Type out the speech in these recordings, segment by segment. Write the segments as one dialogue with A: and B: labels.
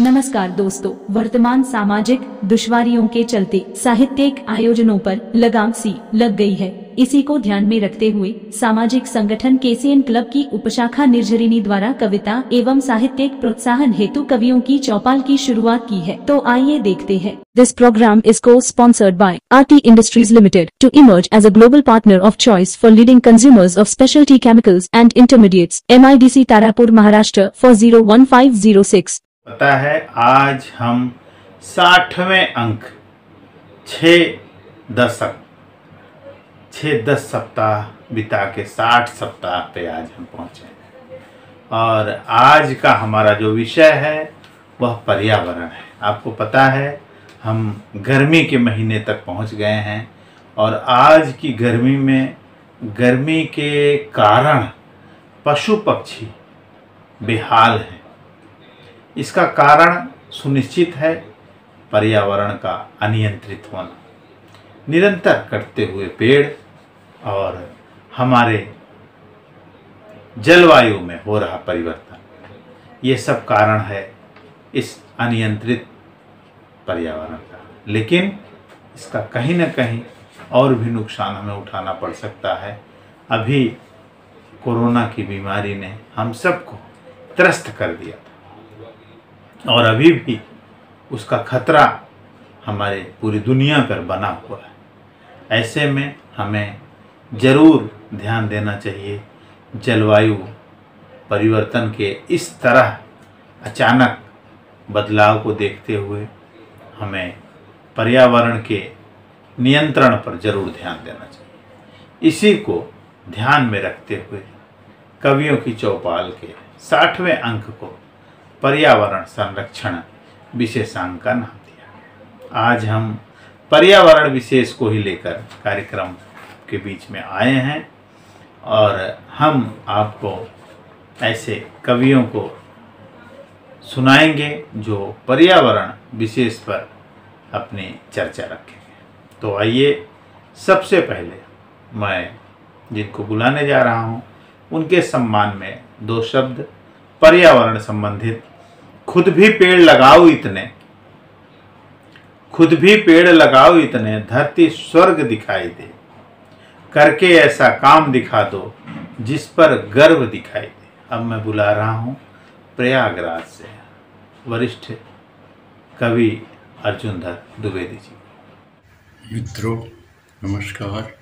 A: नमस्कार दोस्तों, वर्तमान सामाजिक दुश्वारियों के चलते साहित्यिक आयोजनों पर लगाम सी लग गई है। इसी को ध्यान में रखते हुए सामाजिक संगठन केसीएन क्लब की उपशाखा निर्झरिणी द्वारा कविता एवं साहित्यिक प्रोत्साहन हेतु कवियों की चौपाल की शुरुआत की है। तो आइए देखते हैं। This program is co-sponsored by RT Industries Limited to emerge as a global partner of choice for leading consumers of specialty chemicals and intermediates. MIDC Tarapur, Maharashtra for 01506.
B: पता है आज हम 60वें अंक 6 सप्ताह बिता के 60 सप्ताह पे आज हम पहुँचे और आज का हमारा जो विषय है वह पर्यावरण है। आपको पता है हम गर्मी के महीने तक पहुँच गए हैं और आज की गर्मी में गर्मी के कारण पशु पक्षी बेहाल हैं। इसका कारण सुनिश्चित है पर्यावरण का अनियंत्रित होना, निरंतर कटते हुए पेड़ और हमारे जलवायु में हो रहा परिवर्तन। ये सब कारण है इस अनियंत्रित पर्यावरण का। लेकिन इसका कहीं न कहीं और भी नुकसान हमें उठाना पड़ सकता है। अभी कोरोना की बीमारी ने हम सबको त्रस्त कर दिया था और अभी भी उसका खतरा हमारे पूरी दुनिया पर बना हुआ है। ऐसे में हमें ज़रूर ध्यान देना चाहिए। जलवायु परिवर्तन के इस तरह अचानक बदलाव को देखते हुए हमें पर्यावरण के नियंत्रण पर ज़रूर ध्यान देना चाहिए। इसी को ध्यान में रखते हुए कवियों की चौपाल के 60वें अंक को पर्यावरण संरक्षण विशेषांक का नाम दिया। आज हम पर्यावरण विशेष को ही लेकर कार्यक्रम के बीच में आए हैं और हम आपको ऐसे कवियों को सुनाएंगे जो पर्यावरण विशेष पर अपनी चर्चा रखेंगे। तो आइए, सबसे पहले मैं जिनको बुलाने जा रहा हूं उनके सम्मान में दो शब्द पर्यावरण संबंधित। खुद भी पेड़ लगाओ इतने, धरती स्वर्ग दिखाई दे, करके ऐसा काम दिखा दो जिस पर गर्व दिखाई दे। अब मैं बुला रहा हूं प्रयागराज से वरिष्ठ कवि अर्जुनधर द्विवेदी जी।
C: मित्रों नमस्कार,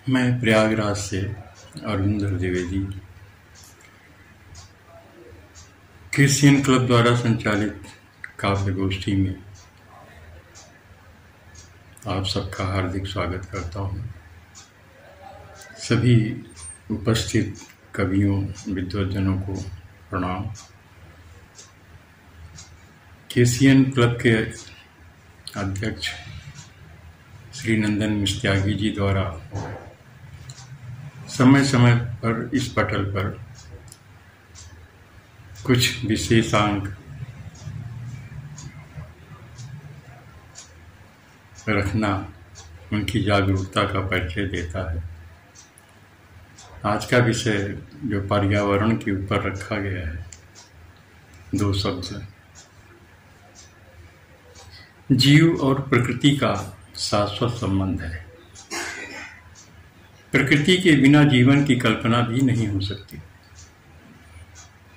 C: मैं प्रयागराज से अर्जुनधर द्विवेदी केसीएन क्लब द्वारा संचालित काव्य गोष्ठी में आप सबका हार्दिक स्वागत करता हूँ। सभी उपस्थित कवियों विद्वज्जनों को प्रणाम। केसीएन क्लब के अध्यक्ष श्री नंदन मिस्त्यागी जी द्वारा समय समय पर इस पटल पर कुछ विशेषांक रखना उनकी जागरूकता का परिचय देता है। आज का विषय जो पर्यावरण के ऊपर रखा गया है, दो शब्द, जीव और प्रकृति का शाश्वत संबंध है। प्रकृति के बिना जीवन की कल्पना भी नहीं हो सकती।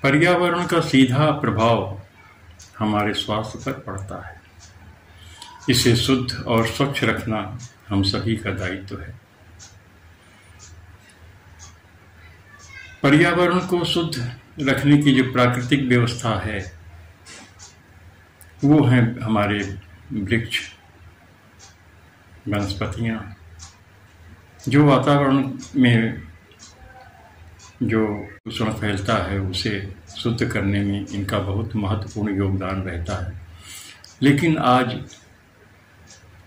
C: पर्यावरण का सीधा प्रभाव हमारे स्वास्थ्य पर पड़ता है। इसे शुद्ध और स्वच्छ रखना हम सभी का दायित्व है। पर्यावरण को शुद्ध रखने की जो प्राकृतिक व्यवस्था है वो है हमारे वृक्ष, वनस्पतियां, जो वातावरण में जो प्रदूषण फैलता है उसे शुद्ध करने में इनका बहुत महत्वपूर्ण योगदान रहता है। लेकिन आज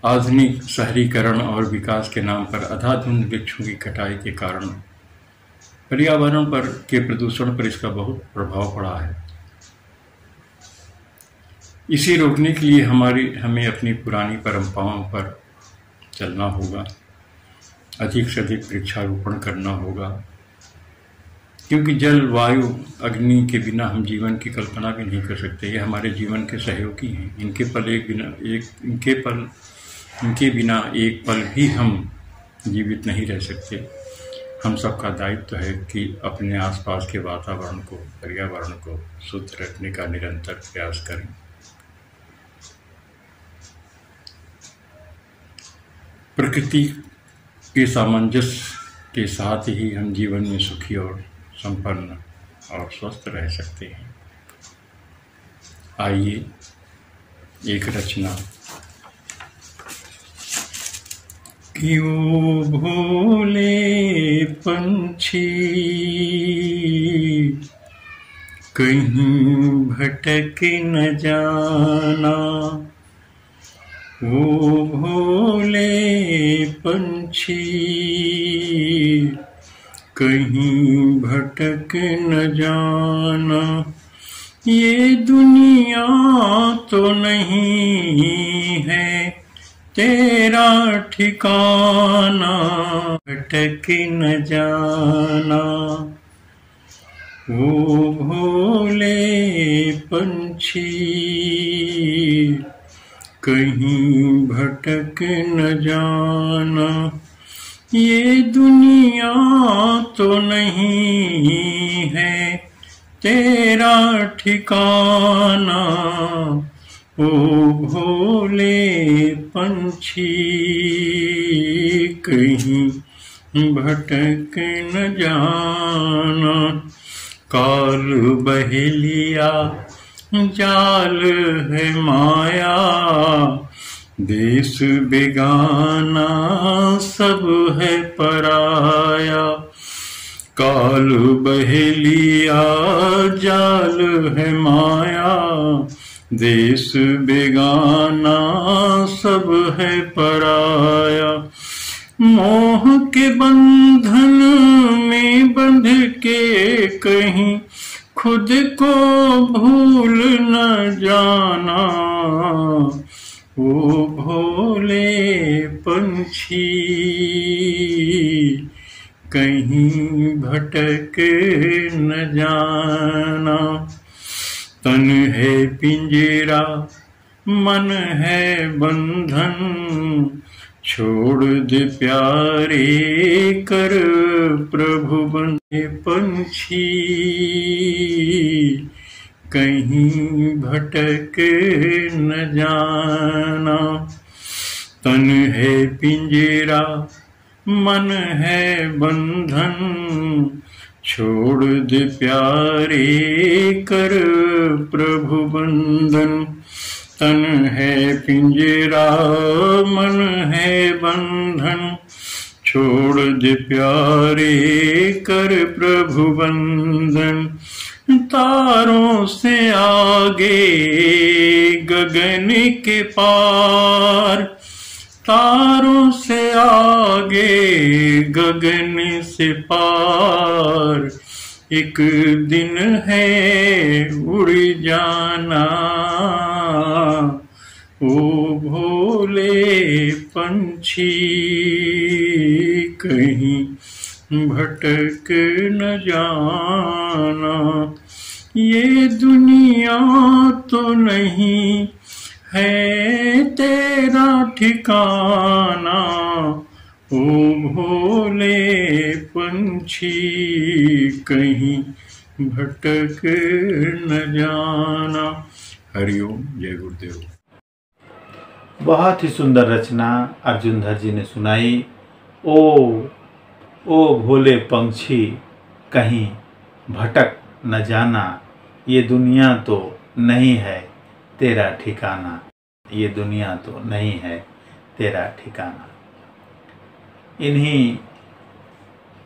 C: आधुनिक शहरीकरण और विकास के नाम पर अंधाधुंध वृक्षों की कटाई के कारण पर्यावरण पर के प्रदूषण पर इसका बहुत प्रभाव पड़ा है। इसे रोकने के लिए हमें अपनी पुरानी परंपराओं पर चलना होगा, अधिक से अधिक वृक्षारोपण करना होगा, क्योंकि जल, वायु, अग्नि के बिना हम जीवन की कल्पना भी नहीं कर सकते। ये हमारे जीवन के सहयोगी हैं। इनके बिना एक पल भी हम जीवित नहीं रह सकते। हम सबका दायित्व है कि अपने आसपास के वातावरण को, पर्यावरण को शुद्ध रखने का निरंतर प्रयास करें। प्रकृति के सामंजस्य के साथ ही हम जीवन में सुखी और संपन्न और स्वस्थ रह सकते हैं। आइए एक रचना। कि वो भोले पंछी कहीं भटक न जाना, वो भोले पंछी कहीं भटक न जाना, ये दुनिया तो नहीं है तेरा ठिकाना, भटक न जाना, वो भोले पंछी कहीं भटक न जाना, ये दुनिया तो नहीं है तेरा ठिकाना, ओ भोले पंछी कहीं भटक न जाना। काल बहेलिया जाल है माया, देश बेगाना सब है पराया, काल बहेलिया जाल है माया, देश बेगाना सब है पराया, मोह के बंधन में बंध के कहीं खुद को भूल न जाना, वो भोले पंछी कहीं भटक न जाना। तन है पिंजरा मन है बंधन, छोड़ दे प्यारे कर प्रभु बंधे, पंछी कहीं भटक न जाना। तन है पिंजरा मन है बंधन, छोड़ दे प्यारे कर प्रभु बंधन, तन है पिंजरा मन है बंधन, छोड़ दे प्यारे कर प्रभु बंधन, तारों से आगे गगन के पार, तारों से आगे गगन से पार, एक दिन है उड़ जाना, ओ भोले पंछी कहीं भटक न जाना, ये दुनिया तो नहीं है तेरा ठिकाना, ओ भोले पंछी कहीं भटक न जाना। हरिओम। जय गुरुदेव।
B: बहुत ही सुंदर रचना अर्जुन धर जी ने सुनाई। ओ भोले पंछी कहीं भटक न जाना, ये दुनिया तो नहीं है तेरा ठिकाना, ये दुनिया तो नहीं है तेरा ठिकाना। इन्हीं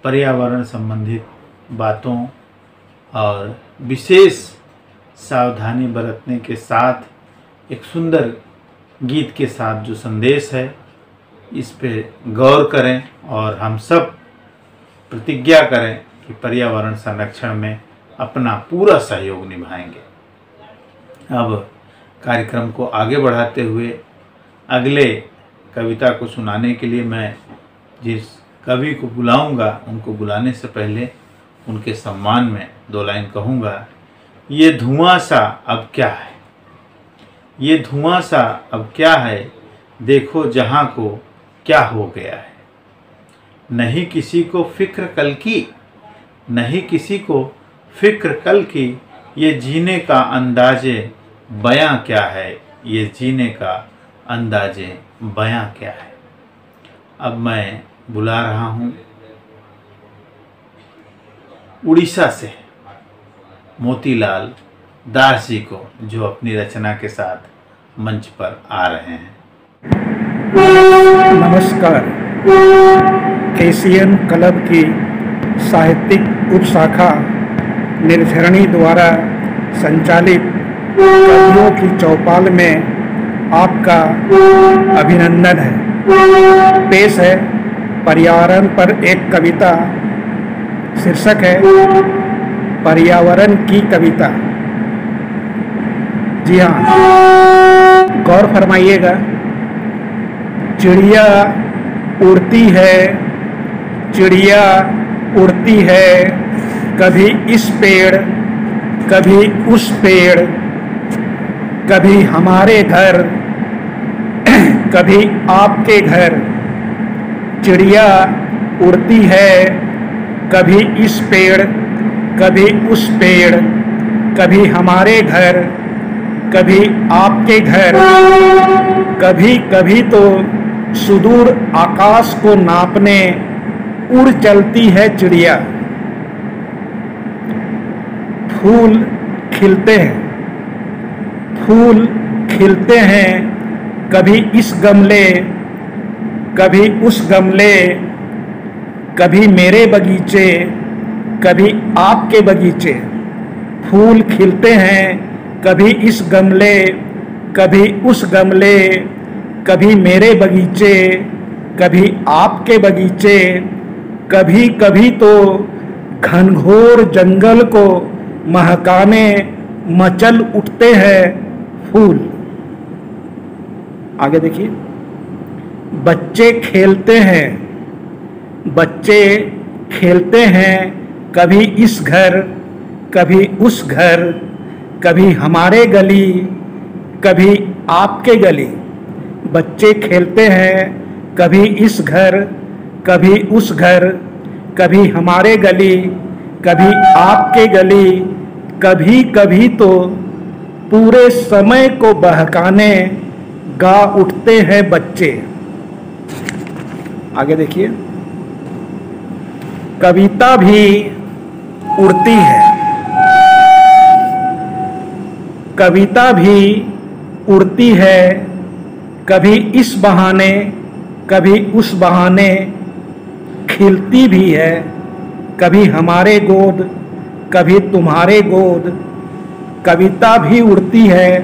B: पर्यावरण संबंधित बातों और विशेष सावधानी बरतने के साथ एक सुंदर गीत के साथ जो संदेश है, इस पे गौर करें और हम सब प्रतिज्ञा करें कि पर्यावरण संरक्षण में अपना पूरा सहयोग निभाएंगे। अब कार्यक्रम को आगे बढ़ाते हुए अगले कविता को सुनाने के लिए मैं जिस कवि को बुलाऊंगा, उनको बुलाने से पहले उनके सम्मान में 2 लाइन कहूँगा। ये धुआं सा अब क्या है, ये धुआं सा अब क्या है, देखो जहाँ को क्या हो गया है। नहीं किसी को फिक्र कल की, नहीं किसी को फिक्र कल की, ये जीने का अंदाज़े बयां क्या है, ये जीने का अंदाज़े बयां क्या है। अब मैं बुला रहा हूँ उड़ीसा से मोतीलाल दास जी को, जो अपनी रचना के साथ मंच पर आ रहे हैं।
D: नमस्कार। केसीएन क्लब की साहित्यिक उपशाखा निर्झरणी द्वारा संचालित कवियों की चौपाल में आपका अभिनंदन है। पेश है पर्यावरण पर एक कविता। शीर्षक है पर्यावरण की कविता। जी हाँ, गौर फरमाइएगा। चिड़िया उड़ती है, चिड़िया उड़ती है, कभी इस पेड़ कभी उस पेड़, कभी हमारे घर कभी आपके घर। चिड़िया उड़ती है, कभी इस पेड़ कभी उस पेड़, कभी हमारे घर कभी आपके घर। कभी कभी तो सुदूर आकाश को नापने उड़ चलती है चिड़िया। फूल खिलते हैं, फूल खिलते हैं, कभी इस गमले कभी उस गमले, कभी मेरे बगीचे कभी आपके बगीचे। फूल खिलते हैं, कभी इस गमले कभी उस गमले, कभी मेरे बगीचे कभी आपके बगीचे। कभी कभी तो घनघोर जंगल को महकाने मचल उठते हैं फूल। आगे देखिए। बच्चे खेलते हैं, बच्चे खेलते हैं, कभी इस घर कभी उस घर, कभी हमारे गली कभी आपके गली। बच्चे खेलते हैं, कभी इस घर कभी उस घर, कभी हमारे गली कभी आपके गली। कभी कभी तो पूरे समय को बहकाने गा उठते हैं बच्चे। आगे देखिए। कविता भी उड़ती है, कविता भी उड़ती है, कभी इस बहाने कभी उस बहाने। खिलती भी है, कभी हमारे गोद कभी तुम्हारे गोद। कविता भी उड़ती है,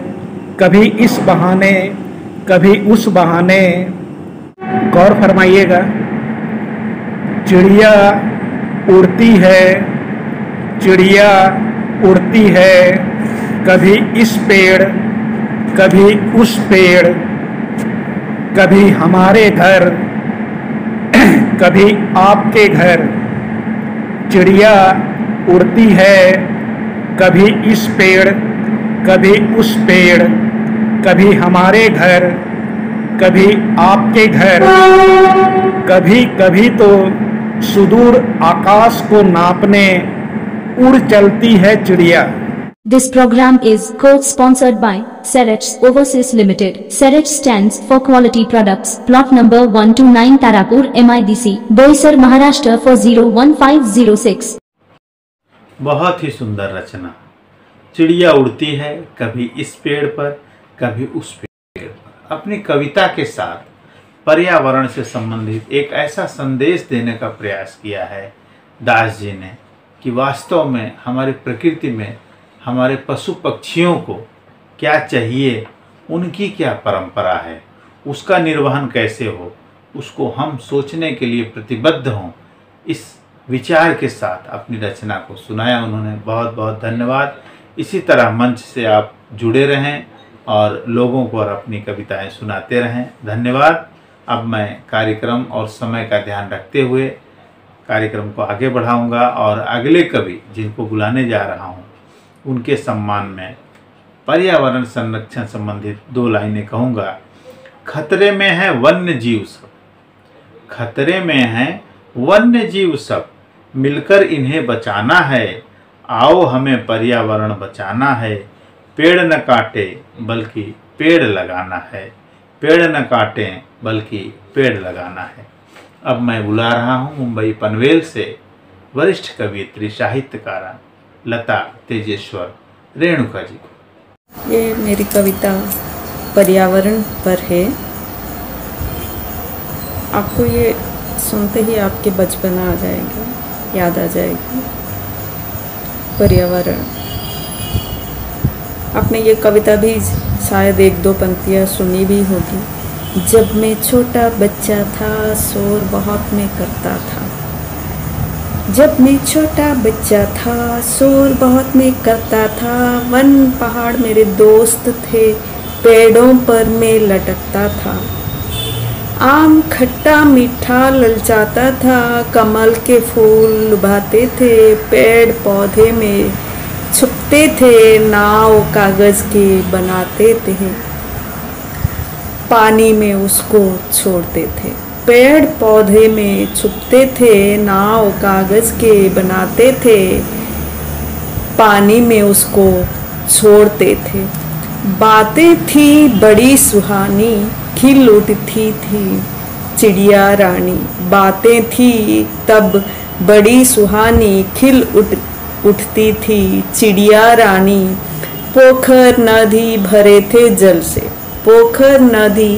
D: कभी इस बहाने कभी उस बहाने। गौर फरमाइएगा। चिड़िया उड़ती है, चिड़िया उड़ती है, कभी इस पेड़ कभी उस पेड़, कभी हमारे घर कभी आपके घर। चिड़िया उड़ती है, कभी इस पेड़ कभी उस पेड़, कभी हमारे घर कभी आपके घर। कभी कभी तो सुदूर आकाश को नापने उड़ चलती है चिड़िया।
A: This program is co-sponsored by Serech Overseas Limited. Serech stands for quality products. Plot number 129 Tarapur MIDC, Boisar, Maharashtra 401506.
B: बहुत ही सुंदर रचना। चिड़िया उड़ती है, कभी इस पेड़ पर कभी उस पेड़ पर। अपनी कविता के साथ पर्यावरण से संबंधित एक ऐसा संदेश देने का प्रयास किया है दास जी ने कि वास्तव में हमारी प्रकृति में हमारे पशु पक्षियों को क्या चाहिए, उनकी क्या परंपरा है, उसका निर्वहन कैसे हो, उसको हम सोचने के लिए प्रतिबद्ध हों। इस विचार के साथ अपनी रचना को सुनाया उन्होंने। बहुत बहुत धन्यवाद। इसी तरह मंच से आप जुड़े रहें और लोगों को और अपनी कविताएं सुनाते रहें। धन्यवाद। अब मैं कार्यक्रम और समय का ध्यान रखते हुए कार्यक्रम को आगे बढ़ाऊंगा और अगले कवि जिनको बुलाने जा रहा हूं उनके सम्मान में पर्यावरण संरक्षण संबंधित 2 लाइनें कहूँगा। खतरे में है वन्य जीव सब, खतरे में है वन्य जीव सब, मिलकर इन्हें बचाना है, आओ हमें पर्यावरण बचाना है, पेड़ न काटे बल्कि पेड़ लगाना है, पेड़ न काटें बल्कि पेड़ लगाना है। अब मैं बुला रहा हूँ मुंबई पनवेल से वरिष्ठ कवियत्री साहित्यकारा लता तेजेश्वर रेणुका जी को।
E: ये मेरी कविता पर्यावरण पर है। आपको ये सुनते ही आपके बचपन आ जाएगा, याद आ जाएगी पर्यावरण। आपने ये कविता भी शायद 1-2 पंक्तियाँ सुनी भी होगी। जब मैं छोटा बच्चा था शोर बहुत मैं करता था, जब मैं छोटा बच्चा था शोर बहुत मैं करता था, वन पहाड़ मेरे दोस्त थे, पेड़ों पर मैं लटकता था, आम खट्टा मीठा ललचाता था, कमल के फूल लुभाते थे, पेड़ पौधे में छुपते थे, नाव कागज के बनाते थे, पानी में उसको छोड़ते थे, पेड़ पौधे में छुपते थे, नाव कागज के बनाते थे, पानी में उसको छोड़ते थे। बातें थी बड़ी सुहानी खिल उठती थी चिड़िया रानी, बातें थी तब बड़ी सुहानी खिल उठती थी चिड़िया रानी, पोखर नदी भरे थे जल से, पोखर नदी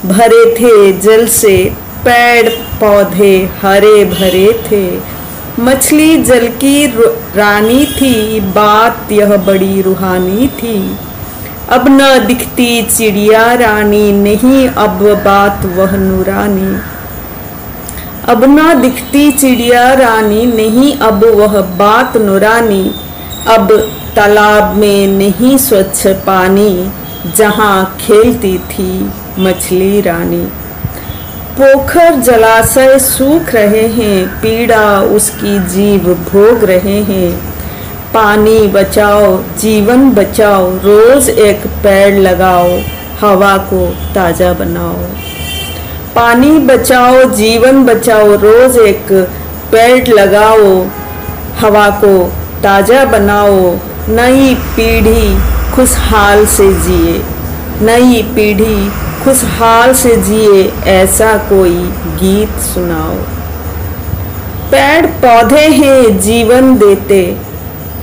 E: भरे थे जल से, पेड़ पौधे हरे भरे थे, मछली जल की रानी थी, बात यह बड़ी रूहानी थी, अब न दिखती चिड़िया रानी नहीं अब बात वह नूरानी, अब न दिखती चिड़िया रानी नहीं अब वह बात नूरानी, अब तालाब में नहीं स्वच्छ पानी जहाँ खेलती थी मछली रानी, पोखर जलाशय सूख रहे हैं, पीड़ा उसकी जीव भोग रहे हैं, पानी बचाओ जीवन बचाओ रोज एक पेड़ लगाओ, हवा को ताज़ा बनाओ, पानी बचाओ जीवन बचाओ रोज एक पेड़ लगाओ, हवा को ताज़ा बनाओ, नई पीढ़ी खुशहाल से जिए, नई पीढ़ी खुशहाल से जिए ऐसा कोई गीत सुनाओ, पेड़ पौधे हैं जीवन देते,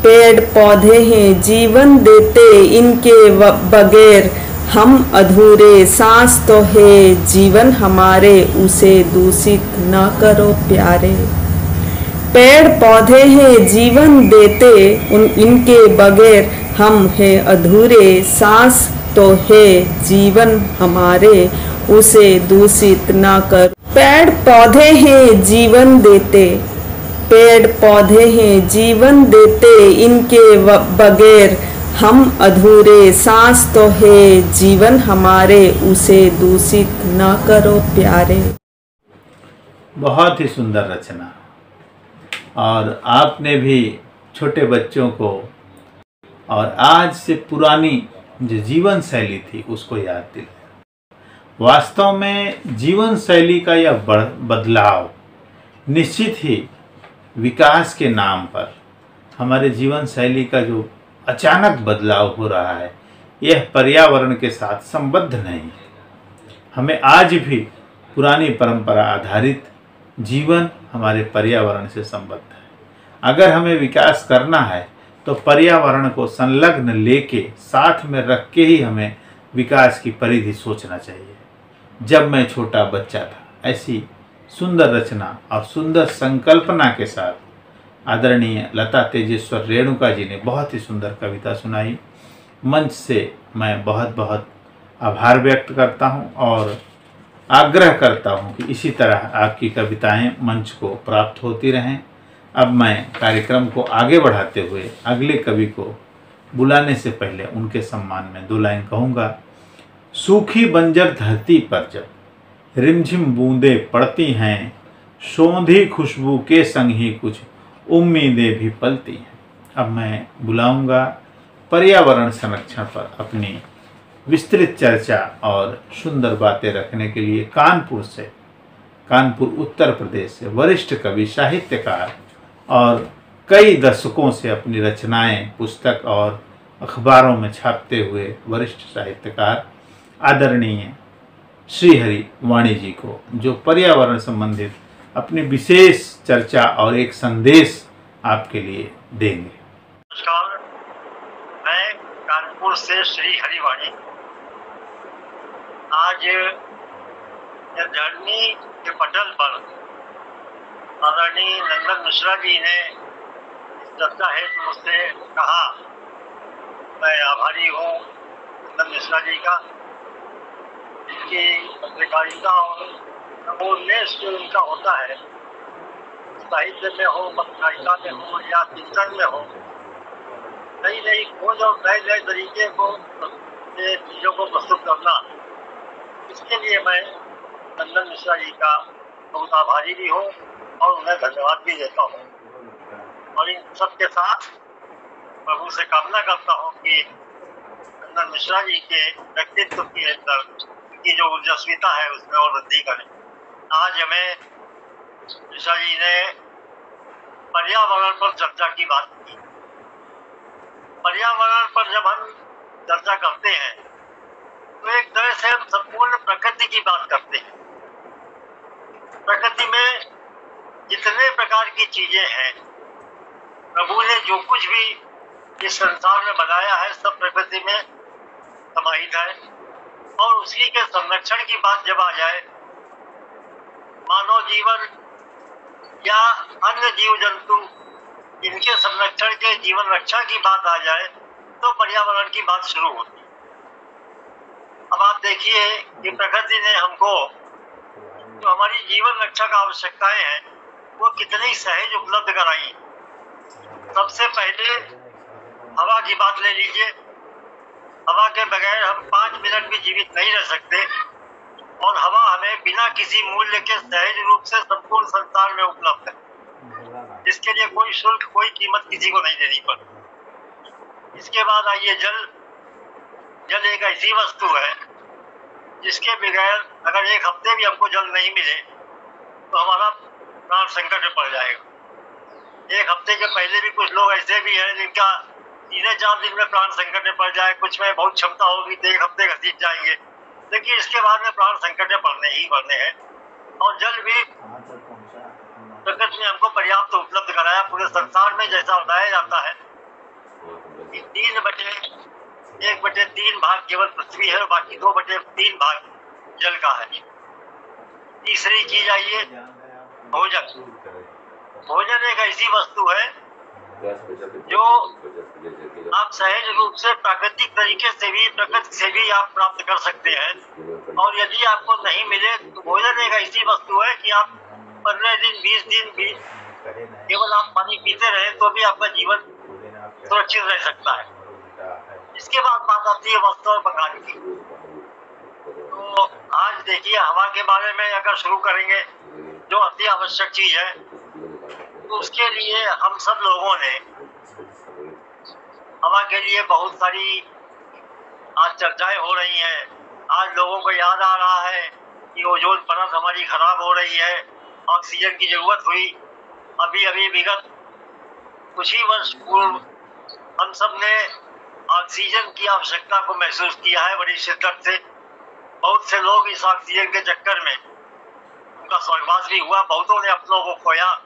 E: पेड़ पौधे हैं जीवन देते, इनके बगैर हम अधूरे, सांस तो है जीवन हमारे उसे दूषित न करो प्यारे, पेड़ पौधे हैं जीवन देते इनके बगैर हम हैं अधूरे, सांस तो है जीवन हमारे उसे दूषित न कर, पेड़ पौधे हैं जीवन देते, पेड़ पौधे हैं जीवन देते, इनके बगैर हम अधूरे, सांस तो है जीवन हमारे उसे दूषित न करो प्यारे।
B: बहुत ही सुंदर रचना, और आपने भी छोटे बच्चों को और आज से पुरानी जो जीवन शैली थी उसको याद दिलाया। वास्तव में जीवन शैली का यह बदलाव निश्चित ही विकास के नाम पर हमारे जीवन शैली का जो अचानक बदलाव हो रहा है यह पर्यावरण के साथ संबद्ध नहीं है। हमें आज भी पुरानी परंपरा आधारित जीवन हमारे पर्यावरण से संबद्ध है। अगर हमें विकास करना है तो पर्यावरण को संलग्न लेके साथ में रख के ही हमें विकास की परिधि सोचना चाहिए। जब मैं छोटा बच्चा था ऐसी सुंदर रचना और सुंदर संकल्पना के साथ आदरणीय लता तेजेश्वर रेणुका जी ने बहुत ही सुंदर कविता सुनाई। मंच से मैं बहुत बहुत आभार व्यक्त करता हूं और आग्रह करता हूं कि इसी तरह आपकी कविताएं मंच को प्राप्त होती रहें। अब मैं कार्यक्रम को आगे बढ़ाते हुए अगले कवि को बुलाने से पहले उनके सम्मान में 2 लाइन कहूँगा। सूखी बंजर धरती पर जब रिमझिम बूंदें पड़ती हैं, सौंधी खुशबू के संग ही कुछ उम्मीदें भी पलती हैं। अब मैं बुलाऊंगा पर्यावरण संरक्षण पर अपनी विस्तृत चर्चा और सुंदर बातें रखने के लिए कानपुर उत्तर प्रदेश से वरिष्ठ कवि, साहित्यकार और कई दशकों से अपनी रचनाएं पुस्तक और अखबारों में छापते हुए वरिष्ठ साहित्यकार आदरणीय श्रीहरि वाणी जी को, जो पर्यावरण संबंधित अपनी विशेष चर्चा और एक संदेश आपके लिए देंगे।
F: नमस्कार, मैं कानपुर से श्रीहरि वाणी। आज धरनी के पटल पर आदरणीय नंदन मिश्रा जी ने चर्चा हेतु मुझसे कहा। मैं आभारी हूँ नंदन मिश्रा जी का, इनकी पत्रकारिता और नवोन्मेष जो इनका होता है, साहित्य में हो, पत्रकारिता में हो या चिंतन में हो, नई नई खोज और नए नए तरीके को चीज़ों को प्रस्तुत करना, इसके लिए मैं नंदन मिश्रा जी का बहुत आभारी भी हूँ और उन्हें धन्यवाद भी देता हूँ। और इन सबके साथ प्रभु से कामना करता हूँ कि नंदन मिश्रा जी के व्यक्तित्व के अंदर की जो ऊर्जस्विता है उसमें और वृद्धि करें। आज हमें मिश्रा जी ने पर्यावरण पर चर्चा की बात की। पर्यावरण पर जब हम चर्चा करते हैं तो एक तरह से हम संपूर्ण प्रकृति की बात करते हैं। प्रकृति में जितने प्रकार की चीजें हैं, प्रभु ने जो कुछ भी इस संसार में बनाया है, सब प्रकृति में समाहित है। और उसी के संरक्षण की बात जब आ जाए, मानव जीवन या अन्य जीव जंतु, इनके संरक्षण के जीवन रक्षा की बात आ जाए, तो पर्यावरण की बात शुरू होती है। अब आप देखिए कि प्रकृति ने हमको जो हमारी जीवन रक्षा का आवश्यकताएं हैं वो कितनी सहज उपलब्ध कराई। सबसे पहले हवा की बात ले लीजिए। हवा के बगैर हम 5 मिनट भी जीवित नहीं रह सकते, और हवा हमें बिना किसी मूल्य के सहज रूप से संपूर्ण संसार में उपलब्ध है। इसके लिए कोई शुल्क, कोई कीमत किसी को नहीं देनी पड़ती। इसके बाद आइए जल। जल एक ऐसी वस्तु है जिसके बगैर अगर एक हफ्ते भी हमको जल नहीं मिले तो हमारा प्राण संकट में पड़ जाएगा। एक हफ्ते के पहले भी कुछ लोग ऐसे भी हैं जिनका 3-4 दिन में प्राण संकट में पड़ जाए। कुछ में बहुत क्षमता होगी तो एक हफ्ते घसीट जाएंगे, लेकिन इसके बाद में प्राण संकट में पड़ने हैं। और जल भी प्रकृति ने हमको पर्याप्त उपलब्ध कराया। पूरे संसार में जैसा बताया जाता है कि 1/3 भाग केवल पृथ्वी है और बाकी 2/3 भाग जल का है। तीसरी चीज आइए भोजन। भोजन एक ऐसी वस्तु है जो आप सहज रूप से प्राकृतिक तरीके से भी, प्रकृति से भी आप प्राप्त कर सकते हैं। और यदि आपको नहीं मिले तो भोजन एक ऐसी वस्तु है कि आप 15 दिन 20 दिन भी केवल आप पानी पीते रहे तो भी आपका जीवन सुरक्षित रह सकता है। इसके बाद बात आती है वस्त्र और मकान की। तो आज देखिए हवा के बारे में अगर शुरू करेंगे, जो अति आवश्यक चीज है, तो उसके लिए हम सब लोगों ने हवा के लिए बहुत सारी आज चर्चाएं हो रही हैं। आज लोगों को याद आ रहा है कि ओजोन परत हमारी खराब हो रही है, ऑक्सीजन की जरूरत हुई। अभी विगत कुछ ही वर्ष पूर्व हम सब ने ऑक्सीजन की आवश्यकता को महसूस किया है बड़ी शिद्दत से। बहुत से लोग इस ऑक्सीजन के चक्कर में उनका स्वर्गवास भी हुआ, बहुतों ने अपनों को खोया।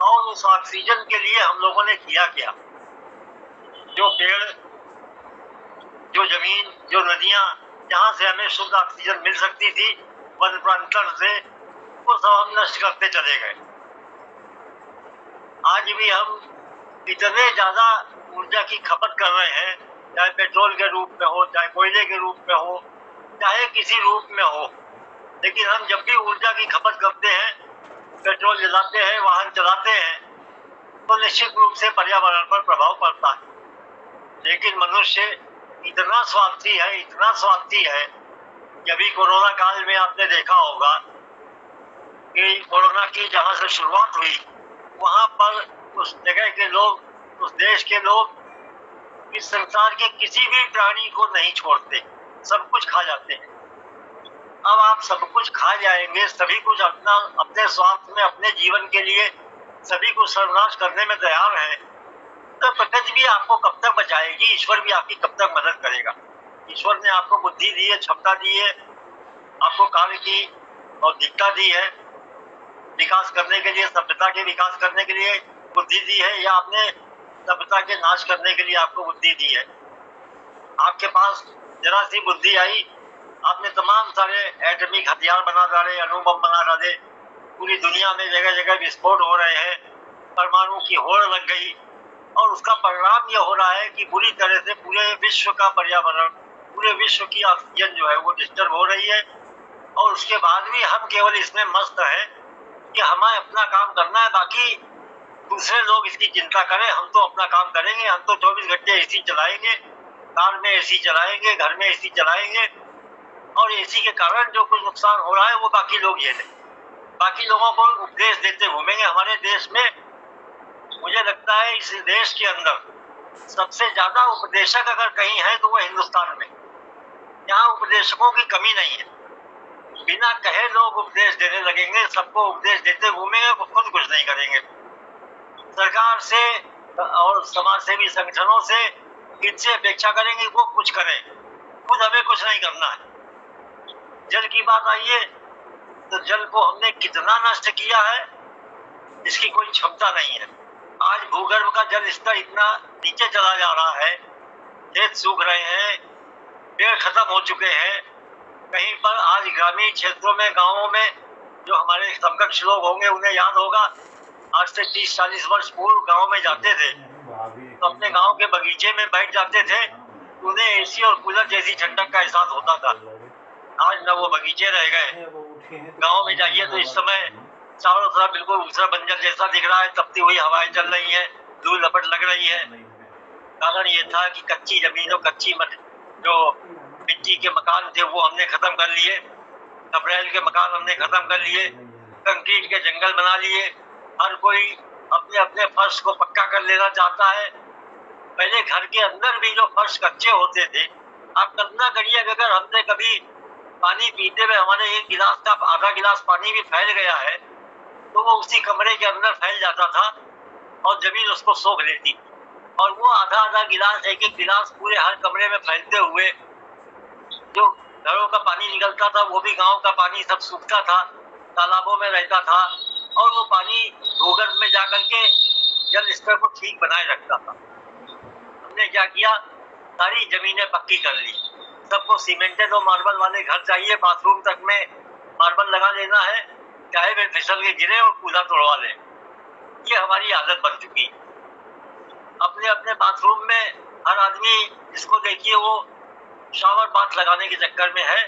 F: और उस ऑक्सीजन के लिए हम लोगों ने किया क्या? जो पेड़, जो जमीन, जो नदियां, जहाँ से हमें शुद्ध ऑक्सीजन मिल सकती थी वन प्रांतर से, वो सब हम नष्ट करते चले गए। आज भी हम इतने ज्यादा ऊर्जा की खपत कर रहे हैं, चाहे पेट्रोल के रूप में हो, चाहे कोयले के रूप में हो, चाहे किसी रूप में हो। लेकिन हम जब भी ऊर्जा की खपत करते हैं, पेट्रोल जलाते हैं, वाहन चलाते हैं, तो निश्चित रूप से पर्यावरण पर प्रभाव पड़ता है। लेकिन मनुष्य इतना स्वार्थी है कि अभी कोरोना काल में आपने देखा होगा कि कोरोना की जहाँ से शुरुआत हुई वहाँ पर उस जगह के लोग, उस देश के लोग इस संसार के किसी भी प्राणी को नहीं छोड़ते, सब कुछ खा जाते हैं। अब आप सब कुछ खा जाएंगे, सभी कुछ अपने स्वार्थ में, अपने जीवन के लिए सभी को सर्वनाश करने में तैयार है, तो प्रकृति भी आपको कब तक बचाएगी? ईश्वर भी आपकी कब तक मदद करेगा? ईश्वर ने आपको बुद्धि दी है, क्षमता दी है, आपको कार्य की बौद्धिकता दी है, विकास करने के लिए, सभ्यता के विकास करने के लिए बुद्धि दी है, या आपने सभ्यता के नाश करने के लिए आपको बुद्धि दी है? आपके पास जरा सी बुद्धि आई, आपने तमाम सारे एटॉमिक हथियार बना डाले, अणु बम बना डाले, पूरी दुनिया में जगह जगह विस्फोट हो रहे हैं, परमाणु की होड़ लग गई, और उसका परिणाम यह हो रहा है कि बुरी तरह से पूरे विश्व का पर्यावरण, पूरे विश्व की ऑक्सीजन जो है वो डिस्टर्ब हो रही है। और उसके बाद भी हम केवल इसमें मस्त है कि हमें अपना काम करना है, बाकी दूसरे लोग इसकी चिंता करें, हम तो अपना काम करेंगे, हम तो 24 घंटे एसी चलाएंगे, कार में एसी चलाएंगे, घर में एसी चलाएंगे, और एसी के कारण जो कुछ नुकसान हो रहा है वो बाकी लोग ये लें, बाकी लोगों को उपदेश देते घूमेंगे। हमारे देश में मुझे लगता है इस देश के अंदर सबसे ज्यादा उपदेशक अगर कहीं है तो वो हिंदुस्तान में। यहाँ उपदेशकों की कमी नहीं है, बिना कहे लोग उपदेश देने लगेंगे, सबको उपदेश देते घूमेंगे, खुद कुछ नहीं करेंगे। सरकार से और समाज सेवी संगठनों से इनसे अपेक्षा करेंगे वो कुछ करें, खुद हमें कुछ नहीं करना है। जल की बात आई है तो जल को हमने कितना नष्ट किया है इसकी कोई क्षमता नहीं है। आज भूगर्भ का जल स्तर इतना नीचे चला जा रहा है, खेत सूख रहे हैं, पेड़ खत्म हो चुके हैं। कहीं पर आज ग्रामीण क्षेत्रों में, गांवों में जो हमारे समकक्ष लोग होंगे उन्हें याद होगा, आज से 30-40 वर्ष पूर्व गांव में जाते थे तो अपने गांव के बगीचे में बैठ जाते थे, उन्हें एसी और कूलर जैसी ठंडक का एहसास होता था। आज न वो बगीचे रह गए। गांव में जाइए तो इस समय चारों तरफ बिल्कुल दूसरा बंजर जैसा दिख रहा है, तपती हुई हवाएं चल रही है, धूल लपट लग रही है। कारण ये था कि कच्ची जमीनों, कच्ची जो मिट्टी के मकान थे वो हमने खत्म कर लिए, खपरेल के मकान हमने खत्म कर लिए, कंक्रीट के जंगल बना लिए। हर कोई अपने अपने फर्श को पक्का कर लेना चाहता है। पहले घर के अंदर भी जो फर्श कच्चे होते थे, आप कल्पना करिए अगर हमसे कभी पानी पीते हुए हमारे एक गिलास का आधा गिलास पानी भी फैल गया है तो वो उसी कमरे के अंदर फैल जाता था और जमीन उसको सोख लेती, और वो आधा आधा गिलास, एक एक गिलास पूरे हर कमरे में फैलते हुए जो घरों का पानी निकलता था वो भी गांव का पानी सब सूखता था, तालाबों में रहता था, और वो पानी भूगर्भ में जाकर के जल स्तर को ठीक बनाए रखता था। हमने क्या किया, सारी जमीनें पक्की कर ली, सबको सीमेंटेड और मार्बल वाले घर चाहिए, बाथरूम तक में मार्बल लगा लेना है, चाहे वे फिसल के गिरे और कूदा तोड़वा ले। ये हमारी आदत बन चुकी। अपने अपने बाथरूम में हर आदमी जिसको देखिए वो शावर बाथ लगाने के चक्कर में है,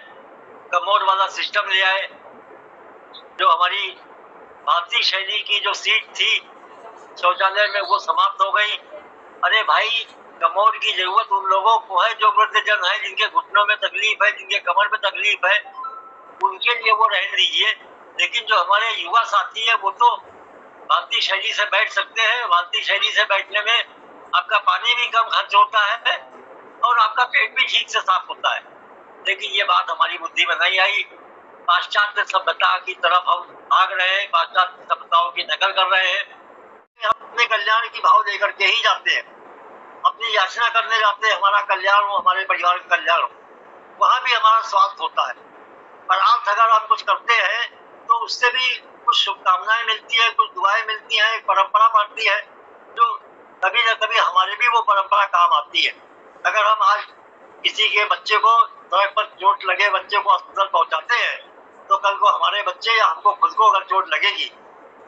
F: कमोड वाला सिस्टम ले आए। जो हमारी भारतीय शैली की जो सीट थी शौचालय में वो समाप्त हो गई। अरे भाई, कमोड की जरूरत उन लोगों को है जो वृद्धजन है, जिनके घुटनों में तकलीफ है, जिनके कमर में तकलीफ है, उनके लिए वो रहने दीजिए। लेकिन जो हमारे युवा साथी है वो तो भारतीय शैली से बैठ सकते हैं। भारतीय शैली से बैठने में आपका पानी भी कम खर्च होता है और आपका पेट भी ठीक से साफ होता है। लेकिन ये बात हमारी बुद्धि में नहीं आई। पाश्चात्य सभ्यता की तरफ हम भाग रहे हैं, पाश्चात्य सभ्यताओं की नकल कर रहे हैं। हम अपने कल्याण की भाव लेकर के ही जाते हैं, अपनी याचना करने जाते हैं, हमारा कल्याण हो, हमारे परिवार का कल्याण हो, वहाँ भी हमारा स्वार्थ होता है। पर आप अगर हम कुछ करते हैं तो उससे भी कुछ शुभकामनाएं मिलती है, कुछ दुआएं मिलती हैं, एक परंपरा बढ़ती है जो कभी न कभी हमारे भी वो परंपरा काम आती है। अगर हम आज किसी के बच्चे को सड़क पर चोट लगे, बच्चे को अस्पताल पहुंचाते हैं, तो कल को हमारे बच्चे या हमको खुद को अगर चोट लगेगी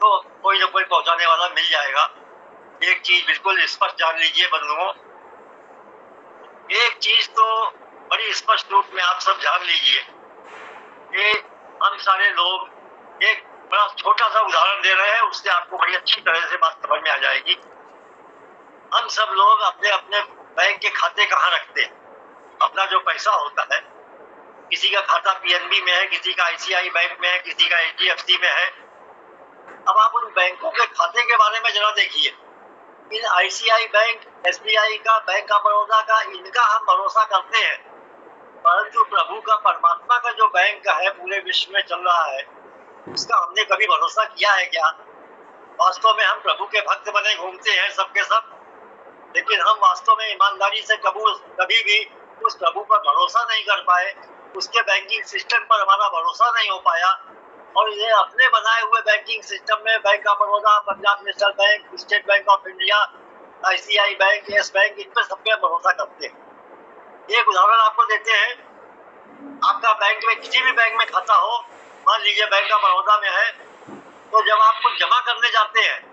F: तो कोई न कोई पहुंचाने वाला मिल जाएगा। एक चीज बिल्कुल स्पष्ट जान लीजिए बंधुओं, एक चीज तो बड़ी स्पष्ट रूप में आप सब जान लीजिए कि हम सारे लोग, एक बड़ा छोटा सा उदाहरण दे रहे हैं, उससे आपको बड़ी अच्छी तरह से बात समझ में आ जाएगी। हम सब लोग अपने अपने बैंक के खाते कहाँ रखते हैं? अपना जो पैसा होता है किसी का खाता पीएनबी में है, किसी का आईसीआई बैंक में है, किसी का एचडीएफसी में है। अब आप उन बैंकों के खाते के बारे में जरा देखिए। इन आईसीआई बैंक, एसबीआई का, बैंक ऑफ बड़ौदा का, इनका हम भरोसा करते हैं, परंतु प्रभु का, परमात्मा का जो बैंक है पूरे विश्व में चल रहा है, उसका हमने कभी भरोसा किया है क्या? वास्तव में हम प्रभु के भक्त बने घूमते हैं सबके सब, लेकिन हम वास्तव में ईमानदारी से कभी भी उस प्रभु पर भरोसा नहीं कर पाए, उसके बैंकिंग सिस्टम पर हमारा भरोसा नहीं हो पाया। और ये अपने बनाए हुए बैंकिंग सिस्टम में bank of Baroda, Punjab national bank, state bank of India, ICI bank, yes bank, इन पर सब पे भरोसा करते हैं। एक उदाहरण आपको देते हैं। आपका बैंक में, किसी भी बैंक में खाता हो, मान लीजिए बैंक ऑफ बड़ौदा में है, तो जब आप कुछ जमा करने जाते हैं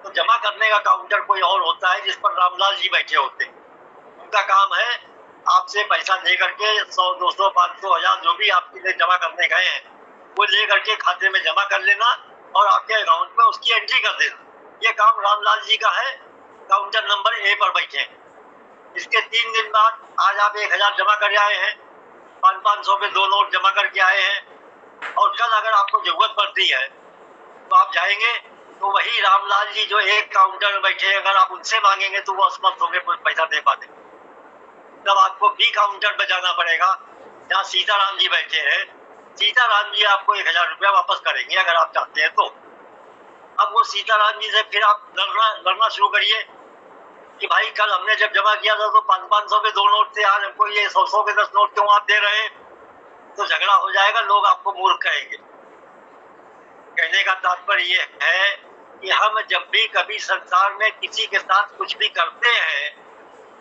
F: तो जमा करने का काउंटर कोई और होता है जिस पर रामलाल जी बैठे होते हैं। उनका काम है आपसे पैसा दे करके 100, 200, 500, 1000 जो भी आपके लिए जमा करने गए हैं वो ले करके खाते में जमा कर लेना और आपके अकाउंट में उसकी एंट्री कर देना। ये काम रामलाल जी का है, काउंटर नंबर ए पर बैठे हैं। इसके 3 दिन बाद आज आप 1000 जमा कर आए हैं, 500 के 2 नोट जमा करके आए हैं, और कल अगर आपको जरूरत पड़ती है तो आप जाएंगे तो वही रामलाल जी जो एक काउंटर में बैठे, अगर आप उनसे मांगेंगे तो वो असमर्थ होंगे पैसा दे पाते। तब आपको बी काउंटर पर जाना पड़ेगा जहाँ सीताराम जी बैठे हैं। सीताराम जी आपको 1000 रुपया वापस करेंगे अगर आप चाहते हैं तो। अब वो सीताराम जी से फिर आप लड़ना शुरू करिए कि भाई कल हमने जब जमा किया था तो 500 के 2 नोट थे, आज हमको ये 100 के 10 नोट क्यों आप दे रहे हैं? तो झगड़ा हो जाएगा, लोग आपको मूर्ख कहेंगे। कहने का तात्पर्य ये है कि हम जब भी कभी संसार में किसी के साथ कुछ भी करते हैं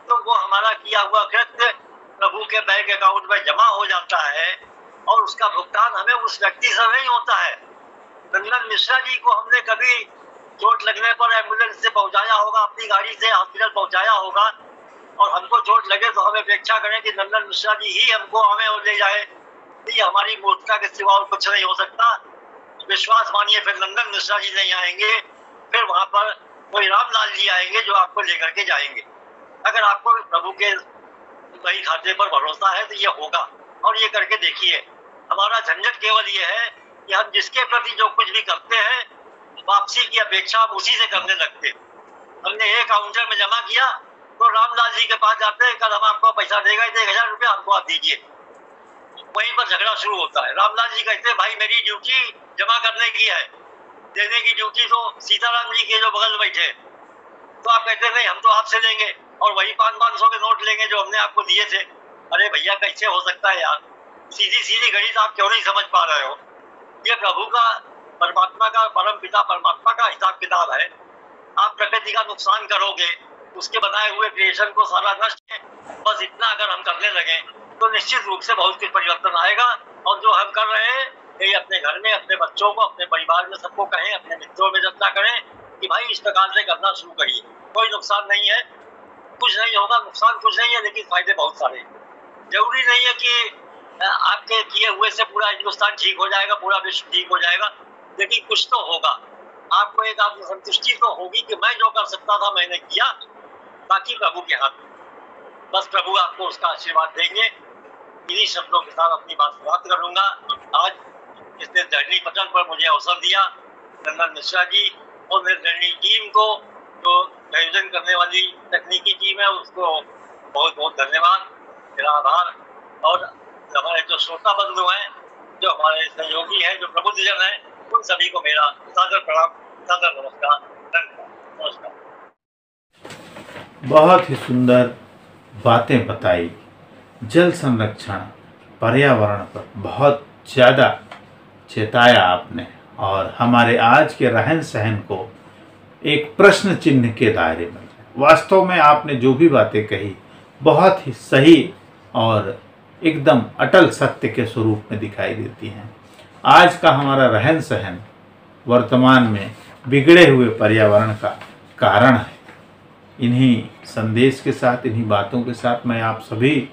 F: तो वो हमारा किया हुआ कृत्य प्रभु के बैंक अकाउंट में जमा हो जाता है और उसका भुगतान हमें उस व्यक्ति से नहीं होता है। नंदन मिश्रा जी को हमने कभी चोट लगने पर एम्बुलेंस से पहुंचाया होगा, अपनी गाड़ी से हॉस्पिटल पहुंचाया होगा, और हमको चोट लगे तो हमें अपेक्षा करें कि नंदन मिश्रा जी ही हमको हमें ले जाए। ये हमारी मूर्खता के सिवा और कुछ नहीं हो सकता। विश्वास मानिए, फिर नंदन मिश्रा जी नहीं आएंगे, फिर वहां पर कोई रामलाल जी आएंगे जो आपको लेकर के जाएंगे। अगर आपको प्रभु के वही खाते पर भरोसा है तो ये होगा, और ये करके देखिए। हमारा झंझट केवल ये है कि हम जिसके प्रति जो कुछ भी करते हैं वापसी की अपेक्षा हम उसी से करने लगते। हमने एक काउंटर में जमा किया तो रामलाल जी के पास जाते हैं, कल हम आपको पैसा देगा 1000 रुपया, हमको आप दीजिए। वहीं पर झगड़ा शुरू होता है। रामलाल जी कहते हैं भाई मेरी ड्यूटी जमा करने की है, देने की ड्यूटी तो सीताराम जी के जो बगल बैठे। तो आप कहते नहीं, हम तो आपसे लेंगे और वही 500 के नोट लेंगे जो हमने आपको दिए थे। अरे भैया कैसे हो सकता है यार? सीधी सीधी गणित आप क्यों नहीं समझ पा रहे हो? ये प्रभु का, परमात्मा का, परम पिता परमात्मा का हिसाब किताब है। आप प्रकृति का नुकसान करोगे, उसके बनाए हुए क्रिएशन को सारा नष्ट है, बस इतना अगर हम करने लगे तो निश्चित रूप से बहुत कुछ परिवर्तन आएगा। और जो हम कर रहे हैं ये अपने घर में, अपने बच्चों को, अपने परिवार में सबको कहें, अपने मित्रों में चर्चा करें कि भाई इस प्रकार से करना शुरू करिए। कोई नुकसान नहीं है, कुछ नहीं होगा, नुकसान कुछ नहीं है, लेकिन फायदे बहुत सारे हैं। जरूरी नहीं है कि आपके किए हुए से पूरा हिंदुस्तान ठीक हो जाएगा, पूरा विश्व ठीक हो जाएगा, लेकिन कुछ तो होगा। आपको एक आत्मसंतुष्टि तो होगी कि मैं जो कर सकता था मैंने किया, बाकी प्रभु के हाथ में। बस प्रभु आपको उसका आशीर्वाद देंगे। इन्हीं शब्दों के साथ अपनी बात समाप्त करूंगा। आज इसने धरनी पटल पर मुझे अवसर दिया, नंदन मिश्रा जी और मेरी धरनी टीम को, जो आयोजन करने वाली तकनीकी टीम है, उसको बहुत बहुत धन्यवाद, मेरा आभार। और हमारे जो श्रोता बंधु हैं, जो हमारे सहयोगी हैं, जो प्रबुद्धजन हैं, उन सभी को मेरा सादर प्रणाम, सादर नमस्कार, धन्यवाद, नमस्कार।
B: बहुत ही सुंदर बातें बताई। जल संरक्षण, पर्यावरण पर बहुत ज़्यादा चेताया आपने, और हमारे आज के रहन सहन को एक प्रश्न चिन्ह के दायरे में। वास्तव में आपने जो भी बातें कही बहुत ही सही और एकदम अटल सत्य के स्वरूप में दिखाई देती हैं। आज का हमारा रहन सहन वर्तमान में बिगड़े हुए पर्यावरण का कारण है। इन्हीं संदेश के साथ, इन्हीं बातों के साथ मैं आप सभी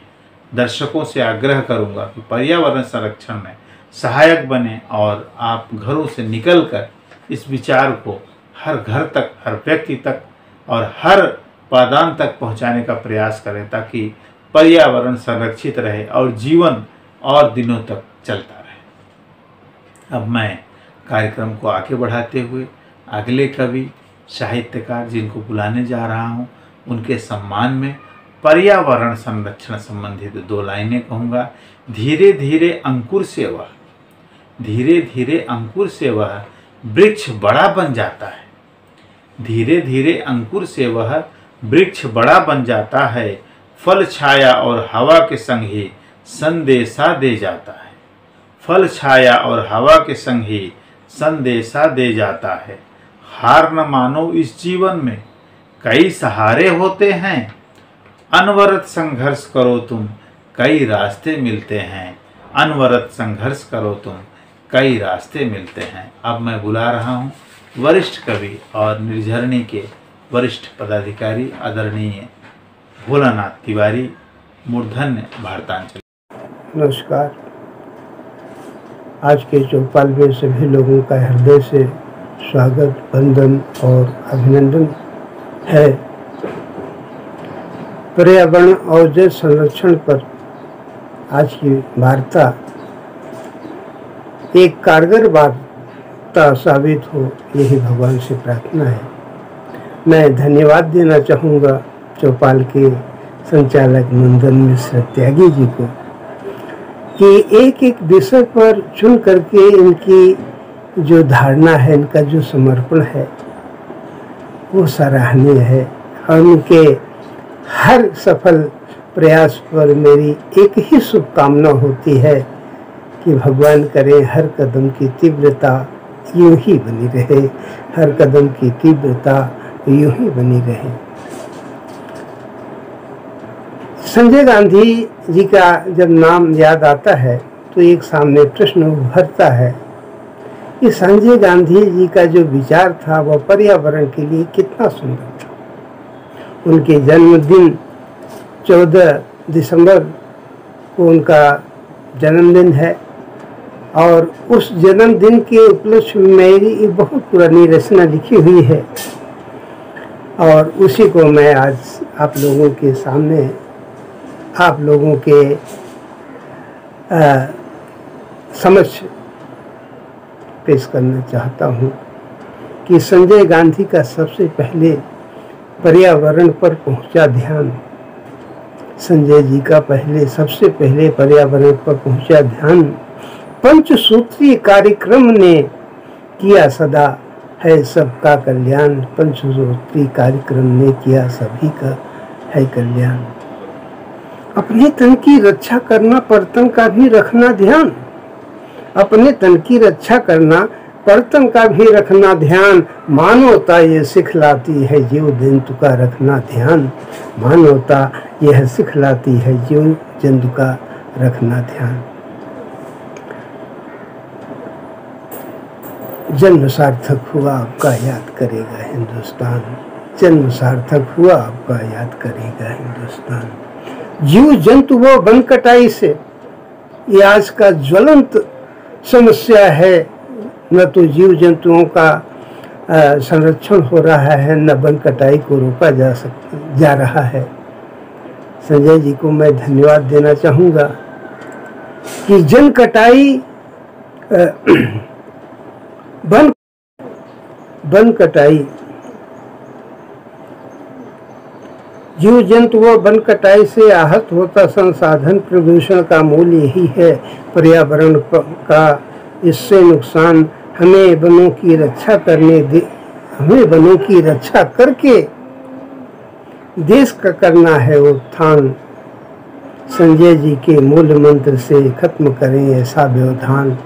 B: दर्शकों से आग्रह करूंगा कि पर्यावरण संरक्षण में सहायक बने और आप घरों से निकलकर इस विचार को हर घर तक, हर व्यक्ति तक और हर पादान तक पहुंचाने का प्रयास करें, ताकि पर्यावरण संरक्षित रहे और जीवन और दिनों तक चलता रहे। अब मैं कार्यक्रम को आगे बढ़ाते हुए अगले कवि साहित्यकार जिनको बुलाने जा रहा हूँ उनके सम्मान में पर्यावरण संरक्षण संबंधित 2 लाइनें कहूँगा। धीरे धीरे अंकुर से वह वृक्ष बड़ा बन जाता है। धीरे धीरे अंकुर से वह वृक्ष बड़ा बन जाता है। फल छाया और हवा के संग ही संदेशा दे जाता है। फल छाया और हवा के संग ही संदेशा दे जाता है। हार न मानो इस जीवन में, कई सहारे होते हैं। अनवरत संघर्ष करो तुम, कई रास्ते मिलते हैं। अनवरत संघर्ष करो तुम, कई रास्ते मिलते हैं। अब मैं बुला रहा हूँ वरिष्ठ कवि और निर्झरणी के वरिष्ठ पदाधिकारी आदरणीय भोलानाथ तिवारी, मूर्धन्य भारतांचल।
G: नमस्कार। आज के चौपाल में सभी लोगों का हृदय से स्वागत, वंदन और अभिनंदन है। पर्यावरण और जल संरक्षण पर आज की वार्ता एक कारगर वार्ता साबित हो, यही भगवान से प्रार्थना है। मैं धन्यवाद देना चाहूँगा चौपाल के संचालक नंदन मिश्र त्यागी जी को कि एक एक विषय पर चुन करके इनकी जो धारणा है, इनका जो समर्पण है वो सराहनीय है। और उनके हर सफल प्रयास पर मेरी एक ही शुभकामना होती है कि भगवान करे हर कदम की तीव्रता यूं ही बनी रहे, हर कदम की तीव्रता यूं ही बनी रहे। संजय गांधी जी का जब नाम याद आता है तो एक सामने प्रश्न उभरता है कि संजय गांधी जी का जो विचार था वह पर्यावरण के लिए कितना सुंदर था। उनके जन्मदिन 14 दिसंबर को उनका जन्मदिन है और उस जन्मदिन के उपलक्ष्य में मेरी एक बहुत पुरानी रचना लिखी हुई है और उसी को मैं आज आप लोगों के सामने, आप लोगों के समक्ष पेश करना चाहता हूँ कि संजय गांधी का सबसे पहले पर्यावरण पर पहुंचा ध्यान, संजय जी का सबसे पहले पर्यावरण पर पहुंचा ध्यान पंचसूत्रीय कार्यक्रम ने किया सदा है सबका कल्याण। पंचसूत्रीय कार्यक्रम ने किया सभी का है कल्याण। अपने तन की रक्षा करना, परतन का भी रखना ध्यान। अपने तन की रक्षा करना, परतन का भी रखना ध्यान। मानवता ये सिखलाती है जीव जंतु का रखना ध्यान। मानवता यह सिखलाती है जीव जंतु का रखना ध्यान। जन्म सार्थक हुआ आपका याद करेगा हिंदुस्तान। जन्म सार्थक हुआ आपका याद करेगा हिंदुस्तान। जीव जंतु वो वन कटाई से ये आज का ज्वलंत समस्या है। न तो जीव जंतुओं का संरक्षण हो रहा है, न वन कटाई को रोका जा रहा है। संजय जी को मैं धन्यवाद देना चाहूँगा कि जन कटाई वन कटाई जीव जंतु व वन कटाई से आहत होता संसाधन प्रदूषण का मूल यही है। पर्यावरण का इससे नुकसान हमें वनों की रक्षा करके देश का करना है उत्थान। संजय जी के मूल मंत्र से खत्म करें ऐसा व्यवधान।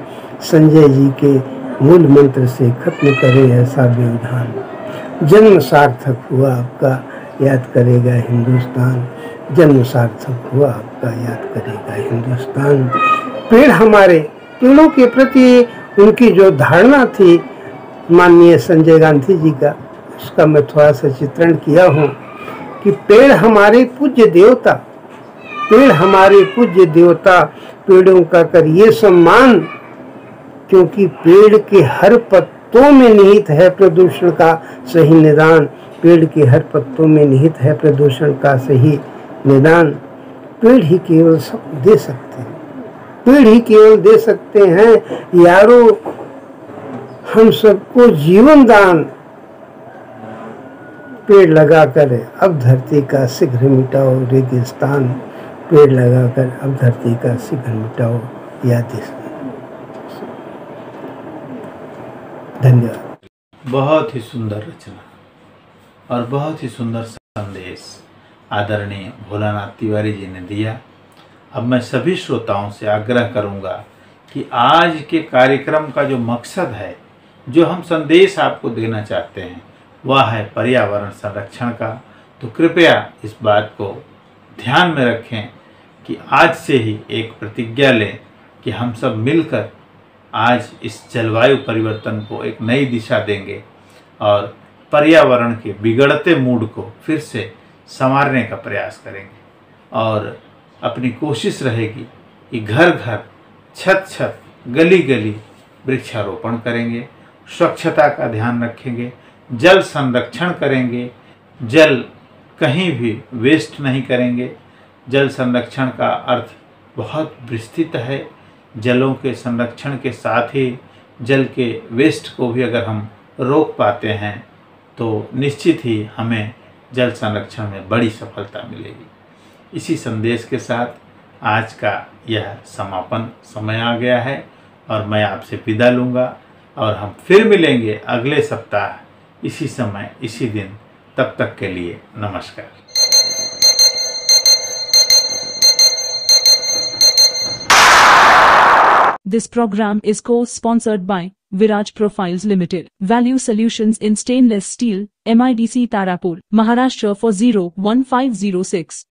G: संजय जी के मूल मंत्र से खत्म करें ऐसा व्यवधान। जन्म सार्थक हुआ आपका याद करेगा हिंदुस्तान। जन्म सार्थक हुआ आपका याद करेगा हिंदुस्तान। पेड़ हमारे, पेड़ों के प्रति उनकी जो धारणा थी माननीय संजय गांधी जी का, उसका मैं थोड़ा सा चित्रण किया हूँ कि पेड़ हमारे पूज्य देवता, पेड़ हमारे पूज्य देवता। पेड़ों का करिए सम्मान, क्योंकि पेड़ के हर पत्तों में निहित है प्रदूषण का सही निदान। पेड़ के हर पत्तों में निहित है प्रदूषण का सही निदान। पेड़ ही केवल सब दे सकते हैं। पेड़ ही केवल दे सकते हैं। यारो, हम सबको जीवन दान पेड़ लगाकर अब धरती का शीघ्र मिटाओ रेगिस्तान, पेड़ लगाकर अब धरती का शीघ्र मिटाओ यादिस्तान। धन्यवाद।
B: बहुत ही सुंदर रचना और बहुत ही सुंदर संदेश आदरणीय भोलानाथ तिवारी जी ने दिया। अब मैं सभी श्रोताओं से आग्रह करूंगा कि आज के कार्यक्रम का जो मकसद है, जो हम संदेश आपको देना चाहते हैं, वह है पर्यावरण संरक्षण का। तो कृपया इस बात को ध्यान में रखें कि आज से ही एक प्रतिज्ञा लें कि हम सब मिलकर आज इस जलवायु परिवर्तन को एक नई दिशा देंगे और पर्यावरण के बिगड़ते मूड को फिर से संवारने का प्रयास करेंगे। और अपनी कोशिश रहेगी कि घर घर, छत छत, गली गली वृक्षारोपण करेंगे, स्वच्छता का ध्यान रखेंगे, जल संरक्षण करेंगे, जल कहीं भी वेस्ट नहीं करेंगे। जल संरक्षण का अर्थ बहुत विस्तृत है। जलों के संरक्षण के साथ ही जल के वेस्ट को भी अगर हम रोक पाते हैं तो निश्चित ही हमें जल संरक्षण में बड़ी सफलता मिलेगी। इसी संदेश के साथ आज का यह समापन समय आ गया है और मैं आपसे विदा लूँगा और हम फिर मिलेंगे अगले सप्ताह इसी समय इसी दिन। तब तक के लिए नमस्कार।
A: This program is co-sponsored by Viraj Profiles Limited, Value Solutions in Stainless Steel, MIDC Tarapur, Maharashtra 401506.